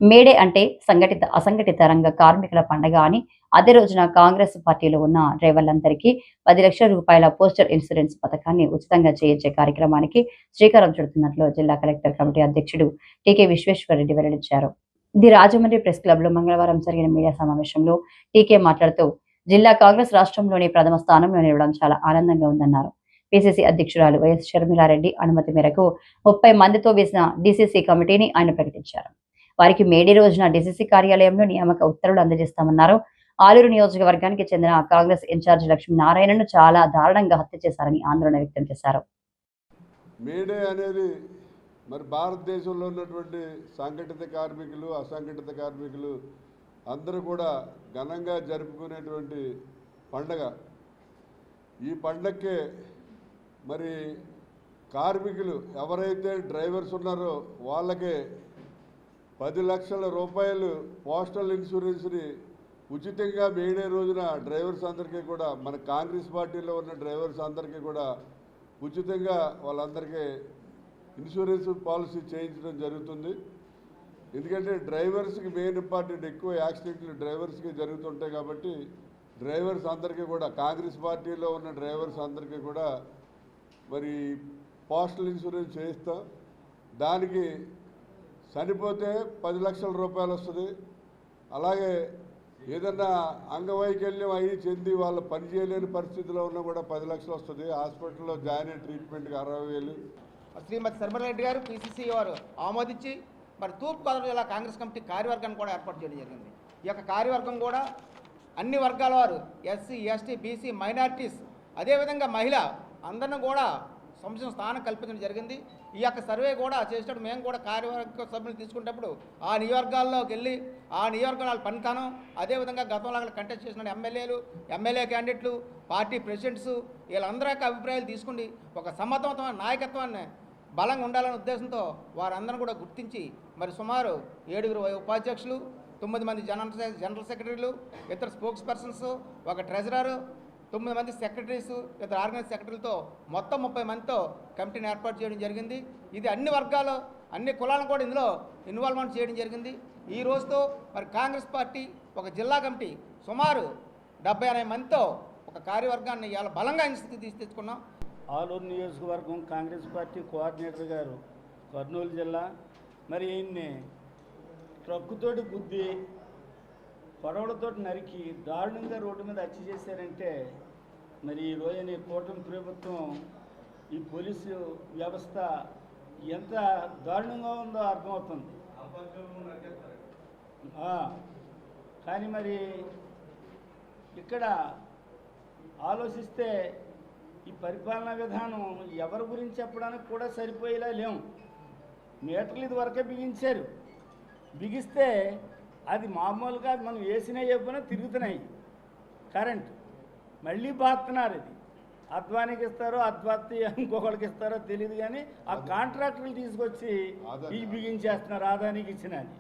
May Day అంటే సంఘటిత, అసంఘటిత రంగ కార్మికుల పండగ అని అదే రోజున కాంగ్రెస్ పార్టీలో ఉన్న డ్రైవర్లందరికీ 10 లక్షల రూపాయల పోస్టల్ ఇన్సూరెన్స్ పథకాన్ని ఉచితంగా చేయించే కార్యక్రమానికి శ్రీకారం చుడుతున్నట్లు జిల్లా కలెక్టర్ కమిటీ అధ్యక్షుడు టీకే విశ్వేశ్వరరెడ్డి వెల్లడించారు. ది రాజమండ్రి ప్రెస్ క్లబ్‌లో మంగళవారం జరిగిన మీడియా సమావేశంలో టీకే మాట్లాడుతూ, జిల్లా కాంగ్రెస్ రాష్ట్రంలోని ప్రథమ స్థానంలో నిలవడం చాలా ఆనందంగా ఉందన్నారు. పీసీసీ అధ్యక్షురాలు వైఎస్ షర్మిలారెడ్డి అనుమతి మేరకు 30 మందితో వేసిన డీసీసీ కమిటీని ఆయన ప్రకటించారు. వారికి మేడే రోజున డీసీసీ కార్యాలయంలో నియామక ఉత్తర్వులు అందజేస్తామన్నారు. ఆలూరు నియోజకవర్గానికి చెందిన కాంగ్రెస్ ఇన్ఛార్జి లక్ష్మీనారాయణను చాలా దారుణంగా హత్య చేశారని ఆందోళన వ్యక్తం చేశారు. మేడే అనేది మరి భారతదేశంలో ఉన్నటువంటి సంఘటిత కార్మికులు, అసంఘటిత కార్మికులు అందరూ కూడా ఘనంగా జరుపుకునేటువంటి పండగ. ఈ పండగకే మరి కార్మికులు ఎవరైతే డ్రైవర్స్ ఉన్నారో వాళ్ళకే 10 లక్షల రూపాయలు పోస్టల్ ఇన్సూరెన్స్ని ఉచితంగా మేడే రోజున డ్రైవర్స్ అందరికీ కూడా, మన కాంగ్రెస్ పార్టీలో ఉన్న డ్రైవర్స్ అందరికీ కూడా ఉచితంగా వాళ్ళందరికీ ఇన్సూరెన్స్ పాలసీ చేయించడం జరుగుతుంది. ఎందుకంటే డ్రైవర్స్కి మెయిన్ ఇంపార్టెంట్, ఎక్కువ యాక్సిడెంట్లు డ్రైవర్స్కి జరుగుతుంటాయి కాబట్టి డ్రైవర్స్ అందరికీ కూడా, కాంగ్రెస్ పార్టీలో ఉన్న డ్రైవర్స్ అందరికీ కూడా మరి పోస్టల్ ఇన్సూరెన్స్ చేయిస్తాం. దానికి చనిపోతే 10 లక్షల రూపాయలు వస్తుంది. అలాగే ఏదన్నా అంగవైకల్యం అయ్యి చెంది వాళ్ళు పని చేయలేని పరిస్థితిలో ఉన్నా కూడా 10 లక్షలు వస్తుంది. హాస్పిటల్లో జాయిన్ అయ్యి ట్రీట్మెంట్కి 60,000. శ్రీమతి శర్మరెడ్డి గారు పీసీసీ వారు ఆమోదించి మరి తూర్పుగోదావరి జిల్లా కాంగ్రెస్ కమిటీ కార్యవర్గాన్ని కూడా ఏర్పాటు చేయడం జరిగింది. ఈ యొక్క కార్యవర్గం కూడా అన్ని వర్గాల వారు, ఎస్సీ, ఎస్టీ, బీసీ, మైనారిటీస్, అదేవిధంగా మహిళ అందరిని కూడా సంక్షేమ స్థానం కల్పించడం జరిగింది. ఈ యొక్క సర్వే కూడా చేసేటప్పుడు మేము కూడా కార్యవర్గ సభ్యులు తీసుకునేటప్పుడు ఆ నియోజకవర్గాల్లోకి వెళ్ళి ఆ నియోజకవర్గాల పనితనం, అదేవిధంగా గతంలో అక్కడ కంటెస్ట్ చేసిన ఎమ్మెల్యేలు, ఎమ్మెల్యే క్యాండిడేట్లు, పార్టీ ప్రెసిడెంట్స్ వీళ్ళందరి యొక్క అభిప్రాయాలు తీసుకుని ఒక సమర్థవంతమైన నాయకత్వాన్ని బలంగా ఉండాలనే ఉద్దేశంతో వారందరూ కూడా గుర్తించి మరి సుమారు 7 ఉపాధ్యక్షులు, 9 మంది జనరల్ సెక్రటరీలు, ఇతర స్పోక్స్ పర్సన్స్, ఒక ట్రెజరర్, 9 మంది సెక్రటరీస్, ఇతర ఆర్గనైజ్ సెక్రటరీలతో మొత్తం 30 మందితో కమిటీని ఏర్పాటు చేయడం జరిగింది. ఇది అన్ని వర్గాలు, అన్ని కులాలను కూడా ఇందులో ఇన్వాల్వ్మెంట్ చేయడం జరిగింది. ఈ రోజుతో మరి కాంగ్రెస్ పార్టీ ఒక జిల్లా కమిటీ సుమారు 70-80 మందితో ఒక కార్యవర్గాన్ని ఇలా బలంగా తెచ్చుకున్నాం. ఆలూరు నియోజకవర్గం కాంగ్రెస్ పార్టీ కోఆర్డినేటర్ గారు కర్నూలు జిల్లా మరి ఈయన్ని ట్రక్కుతోటి గుద్ది పొడవలతో నరికి దారుణంగా రోడ్డు మీద హత్య చేశారంటే మరి ఈ రోజున కూటమి ప్రభుత్వం, ఈ పోలీసు వ్యవస్థ ఎంత దారుణంగా ఉందో అర్థమవుతుంది. కానీ మరి ఇక్కడ ఆలోచిస్తే ఈ పరిపాలనా విధానం ఎవరి గురించి చెప్పడానికి కూడా సరిపోయేలా లేవు. మీటర్లు ఇది వరకే బిగించారు, బిగిస్తే అది మామూలుగా మనం వేసినా చెప్పినా తిరుగుతున్నాయి. కరెంట్ మళ్ళీ బాస్తున్నారు. ఇది అద్వానికి ఇస్తారో అద్వాతి ఇంకొకరికి ఇస్తారో తెలియదు, కానీ ఆ కాంట్రాక్టర్లు తీసుకొచ్చి ఈ బిగించేస్తున్నారు ఆదానికి ఇచ్చినది.